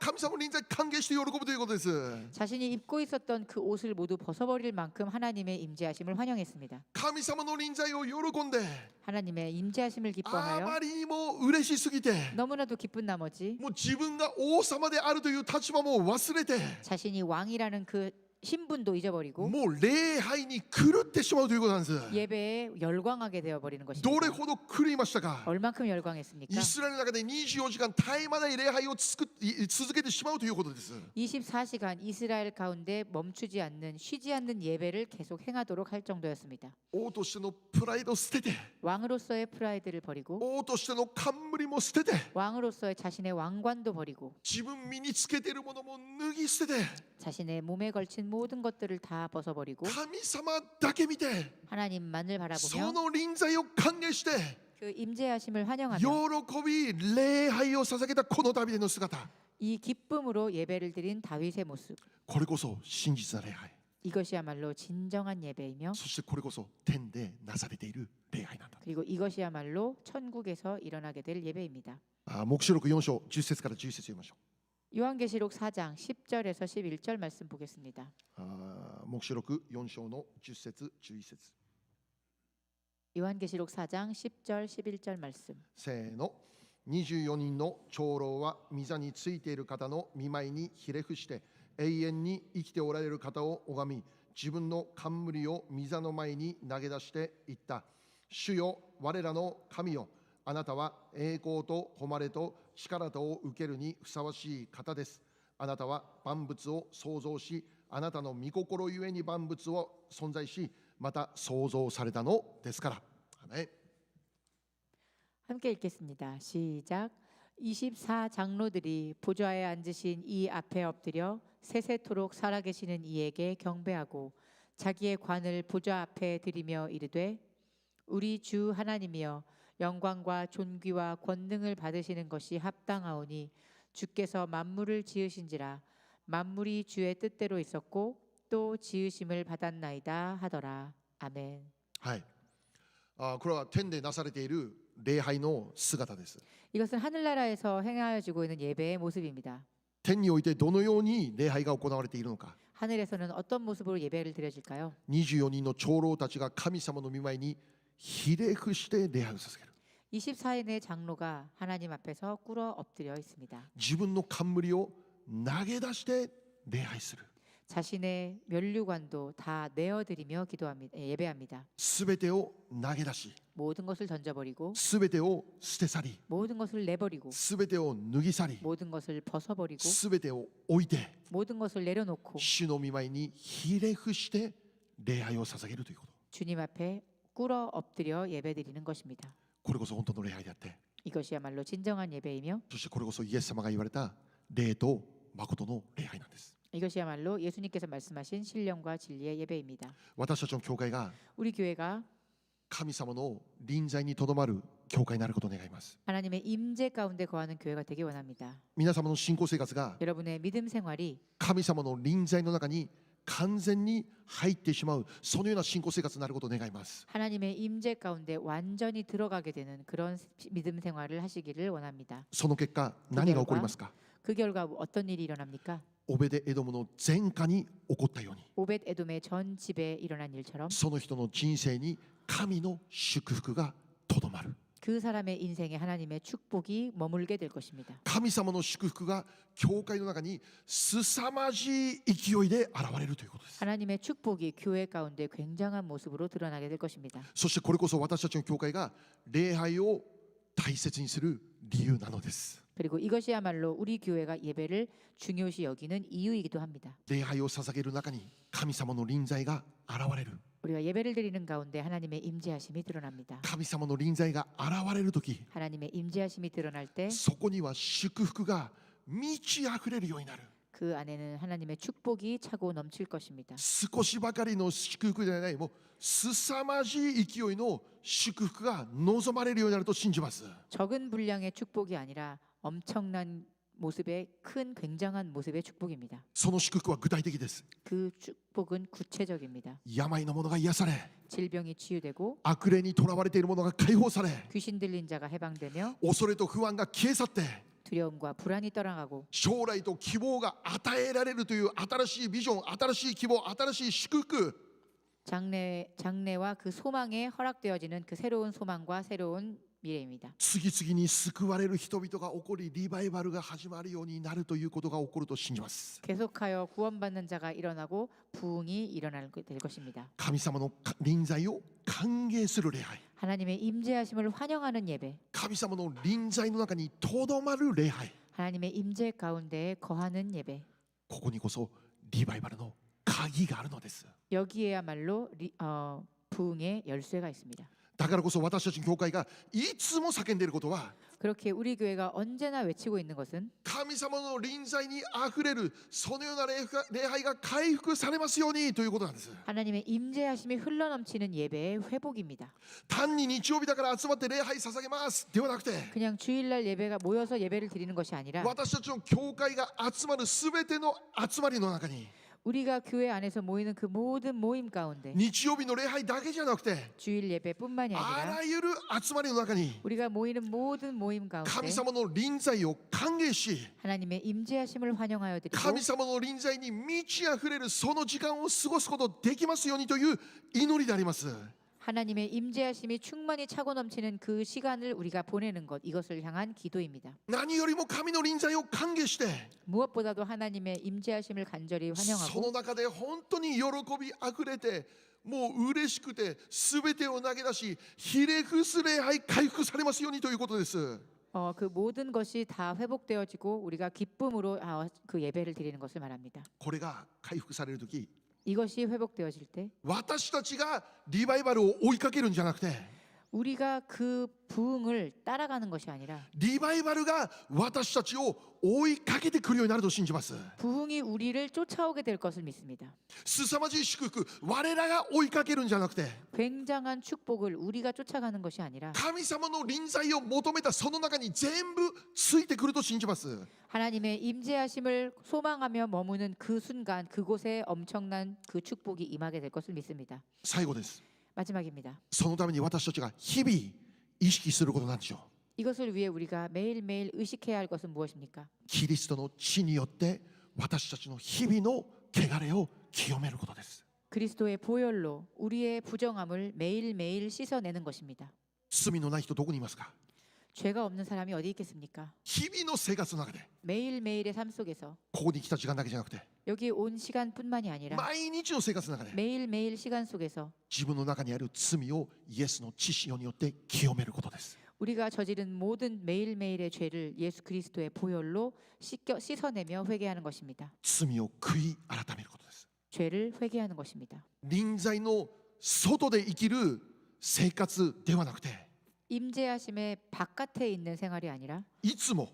神様の臨在歓迎して喜ぶということです。 자신이 입고 있었던 그 옷을 모두 벗어버릴 만큼 하나님의 임재하심을 환영했습니다. 神様の臨在を喜んで 하나님의 임재하심을 あ 기뻐하여 まりにも嬉しすぎて 너무나도 기쁜 나머지 もう自分が王様であるという立場も忘れて 자신이 왕이라는 그 신분도 잊어버리고 もう礼拝に狂ってしまうということなんです。 예배에 열광하게 되어버리는 것입니다. どれほど狂いましたか？ 얼만큼 열광했습니까? イスラエルの中で24時間絶え間ない礼拝を続けてしまうということです。 24시간 이스라엘 가운데 멈추지 않는 쉬지 않는 예배를 계속 행하도록 할 정도였습니다. 王としてのプライドを捨てて 왕으로서의 프라이드를 버리고 王としての冠も捨てて 왕으로서의 자신의 왕관도 버리고 自分身につけているものも脱ぎ捨てて 자신의 몸에 걸친 모든 것들을 다 벗어버리고 神様だけ見て 하나님만을 そ 바라보며 の臨在を歓迎して 그 임재하심을 喜 환영하며 び礼拝を捧げたこのダビデの姿 이 기쁨으로 예배를 드린 다윗의 모습, これこそ真実な礼拝 이것이야말로 진정한 예배이며 そしてこれこそ天でなされている礼拝なんだ。 그리고 이것이야말로 천국에서 일어나게 될 예배입니다. 黙示録4章10節から11節読みましょ 요한계시록 4장 10절에서 11절 말씀 보겠습니다. う。黙示録4章の10節11節 요한계시록 4장 10절 11절 말씀. せーの。24人の長老は御座についている方の御前にひれ伏して永遠に生きておられる方を拝み、自分の冠を御座の前に投げ出して言った。主よ、我らの神よ、あなたは栄光と誉れと力とを受けるにふさわしい方です。あなたは万物を創造し、あなたの御心ゆえに万物を存在し、また創造されたのですから。アメン。 함께 읽겠습니다. 시작. 24 장로들이 보좌에 앉으신 이 앞에 엎드려 세세토록 살아계시는 이에게 경배하고 자기의 관을 보좌 앞에 드리며 이르되 우리 주 하나님이여 영광과 존귀와 권능을 받으시는 것이 합당하오니 주께서 만물을 지으신지라 만물이 주의 뜻대로 있었고 또 지으심을 받았나이다 하더라. 아멘. はい。これは天でなされている礼拝の姿です。 이것은 하늘나라에서 행하여지고 있는 예배의 모습입니다. 天においてどのように礼拝が行われているのか。 하늘에서는 어떤 모습으로 예배를 드려질까요? 24人の長老たちが神様の御前にひれ伏して礼拝を捧げる。 24인의 장로가 하나님 앞에서 꿇어 엎드려 있습니다. 自分の冠を投げ出して礼拝する。 자신의 면류관도 다 내어드리며 기도합니다. 예배합니다. すべてを投げ出し、 모든 것을 던져버리고 すべてを捨て去り、 모든 것을 내버리고 すべてを脱ぎ去り、 모든 것을 벗어버리고 すべてを置いて、 모든 것을 내려놓고 主の御前にひれ伏して礼拝を捧げるということ。 주님 앞에 꿇어 엎드려 예배드리는 것입니다. これこそ本当の礼拝であって、 이것이야말로 진정한 예배이며 そしてこれこそイエス様が言われた礼と誠の礼拝なんです。 이것이야말로 예수님께서 말씀하신 신령과 진리의 예배입니다. 私たちの教会が 우리 교회가 神様の臨在にとどまる教会になることを願います。 하나님의 임재 가운데 거하는 교회가 되기 원합니다. 皆様の信仰生活が 여러분의 믿음 생활이 神様の臨在の中に完全に入ってしまう、そのような信仰生活になることを願います。 하나님의 임재 가운데 완전히 들어가게 되는 그런 믿음 생활을 하시기를 원합니다. その結果何が起こりますか？ 그 결과 어떤 일이 일어납니까? オベデエドムの前科に起こったように、 오벳 에돔의 전 집에 일어난 일처럼 その人の人生に神の祝福がとどまる。 그 사람의 인생에 하나님의 축복이 머물게 될 것입니다. 神様の祝福が教会の中に凄まじい勢いで現れるということです。 하나님의 축복이 교회 가운데 굉장한 모습으로 드러나게 될 것입니다. そしてこれこそ私たちの教会が礼拝を大切にする理由なのです。 그리고 이것이야말로 우리 교회가 예배를 중요시 여기는 이유이기도 합니다. 礼拝を捧げる中に神様の臨在が現れる。 우리가 예배를 드리는 가운데 하나님의 임재하심이 드러납니다. 神様の臨在が現れるとき、 하나님의 임재하심이 드러날 때 그 そこには祝福が満ち溢れるようになる。 안에는 하나님의 축복이 차고 넘칠 것입니다. 少しばかりの祝福ではない、もう凄まじい勢いの祝福が望まれるようになると信じます。 적은 분량의 축복이 아니라 엄청난 모습의 큰 굉장한 모습의 축복입니다. その祝福は具体的です。 그 축복은 구체적입니다. 病の者が癒され、 질병이 치유되고 悪霊にとらわれている者が解放され、 귀신 들린 자가 해방되며 恐れと不安が消え去って、 두려움과 불안이 떠나가고 将来と希望が与えられるという新しいビジョン、新しい希望、新しい祝福、 장래와 그 소망에 허락되어지는 그 새로운 소망과 새로운 미래입니다. 次々に救われる人々が起こり、リバイバルが始まるようになるということが起こると信じます。 계속하여 구원받는 자가 일어나고 부흥이 일어날 될 것입니다. 神様の臨在を歓迎する礼拝、 하나님의 임재하심을 환영하는 예배, 神様の臨在の中にとどまる礼拝、 하나님의 임재 가운데에 거하는 예배. ここにこそリバイバルの鍵があるのです。 여기에야말로 부흥의 열쇠가 있습니다. だからこそ私たちの教会がいつも叫んでいることは、 그렇게 우리 교회가 언제나 외치고 있는 것은 神様の臨在にあふれるそのような礼拝が回復されますようにということなんです。 하나님의 임재하심이 흘러넘치는 예배의 회복입니다. 単に日曜日だから集まって礼拝捧げますではなくて、 그냥 주일날 예배가 모여서 예배를 드리는 것이 아니라 私たちの教会が集まるすべての集まりの中に、 우리가 교회 안에서 모이는 그 모든 모임 가운데 日曜日の礼拝だけじゃなくて、 주일 예배뿐만이 あ 아니라 らゆる集まりの中に 우리가 모이는 모든 모임 神 가운데 様の臨在を歓迎し、 하나님의 임재하심을 환영하여 드리고 神様の臨在に満ち溢れるその時間を過ごすことできますようにという祈りであります。 하나님의 임재하심이 충만히 차고 넘치는 그 시간을 우리가 보내는 것, 이것을 향한 기도입니다. 何よりも神の臨在を歓迎して、 무엇보다도 하나님의 임재하심을 간절히 そ 환영하고 の中で本当に喜びあふれて、もう嬉しくて全てを投げ出し、ひれ伏す礼拝回復されますようにということです。 그 모든 것이 다 회복되어지고 우리가 기쁨으로 그 예배를 드리는 것을 말합니다. これが回復されるとき、 이것이 회복되어질 때 私たちがリバイバルを追いかけるんじゃなくて、 우리가 그 부흥을 따라가는 것이 아니라 リバイバルが私たちを追いかけてくるようになると信じます。 부흥이 우리를 쫓아오게 될 것을 믿습니다. 凄まじい祝福、我らが追いかけるんじゃなくて、 굉장한 축복을 우리가 쫓아가는 것이 아니라 神様の臨在を求めたその中に全部ついてくると信じます。 하나님의 임재하심을 소망하며 머무는 그 순간 그곳에 엄청난 그 축복이 임하게 될 것을 믿습니다. 最後です。 마지막입니다. そのために私たちが日々意識することなんでしょう。 이것을 위해 우리가 매일매일 의식해야 할 것은 무엇입니까? キリストの血によって私たちの日々の汚れを清めることです。 그리스도의 보혈로 우리의 부정함을 매일매일 씻어내는 것입니다. 罪のない人どこにいますか？ 죄가 없는 사람이 어디 있겠습니까? 日々の生活の中で、 매일매일의 삶 속에서 ここに来た時間だけじゃなくて、 여기 온 시간뿐만이 아니라 毎日の生活の中で 매일매일 시간 속에서 自分の中にある罪をイエスの血潮によって清めることです。 우리가 저지른 모든 매일매일의 죄를 예수 그리스도의 보혈로 씻어내며 회개하는 것입니다. 罪を悔い改めることです。 죄를 회개하는 것입니다. 臨在の外で生きる生活ではなくて、 임재하심의 바깥에 있는 생활이 아니라 いつも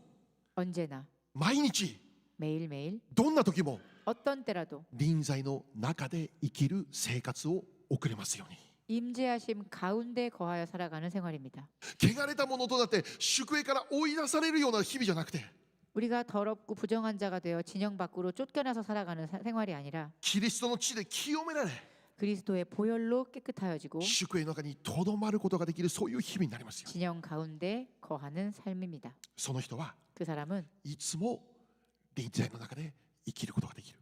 언제나 毎日 매일매일 どんな時も 어떤 때라도 臨在の中で生きる生活を送れますように。 임재하심 가운데 거하여 살아가는 생활입니다. 汚れたものとなって宿営から追い出されるような日々じゃなくて、 우리가 더럽고 부정한 자가 되어 진영 밖으로 쫓겨나서 살아가는 생활이 아니라 キリストの血で清められ、 그리스도의 보혈로 깨끗하여지고 宿営の中にとどまることができる、そういう日々になりますよ。 진영 가운데 거하는 삶입니다. その人は 그 사람은 いつも臨在の中で生きることができる。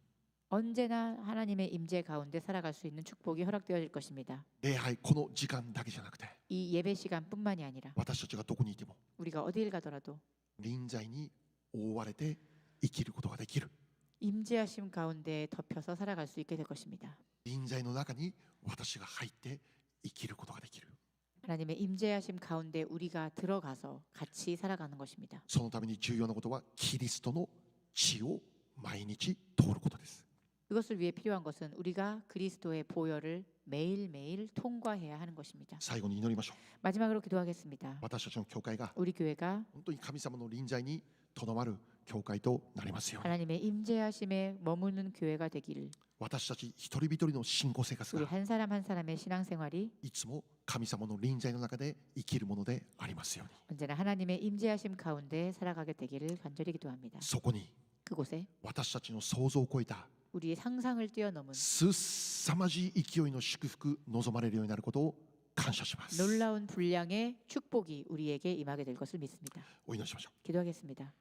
언제나 하나님의 임재 가운데 살아갈 수 있는 축복이 허락되어질 것입니다. 礼拝この時間だけじゃなくて、 이 예배 시간뿐만이 아니라 私たちがどこにいても 우리가 어디를 가더라도 臨在に覆われて生きることができる。 임재하심 가운데 덮여서 살아갈 수 있게 될 것입니다. 臨在の中に私が入って生きることができる。 하나님의 임재하심 가운데 우리가 들어가서 같이 살아가는 것입니다. そのために重要なことはキリストの血を毎日通ることです。 그것을 위해 필요한 것은 우리가 그리스도의 보혈을 매일매일 통과해야 하는 것입니다. 最後に祈りましょう。 마지막으로 기도하겠습니다. 私たちの教会が 우리 교회가 本当に神様の臨在にとどまる教会となりますように。 하나님의 임재하심에 머무는 교회가 되기를 私たち一人一人の信仰生活 우리 が 한 사람 한 사람의 신앙생활이 いつも神様の臨在の中で生きるものでありますように。 언제나 하나님의 임재하심 가운데 살아가게 되기를 간절히 기도합니다. そこに 그곳에 私たちの想像を超えた 우리의 상상을 뛰어넘은 凄まじい勢いの祝福望まれるようになることを感謝します。 놀라운 분량의 축복이 우리에게 임하게 될 것을 믿습니다. お祈りしましょう。 기도하겠습니다.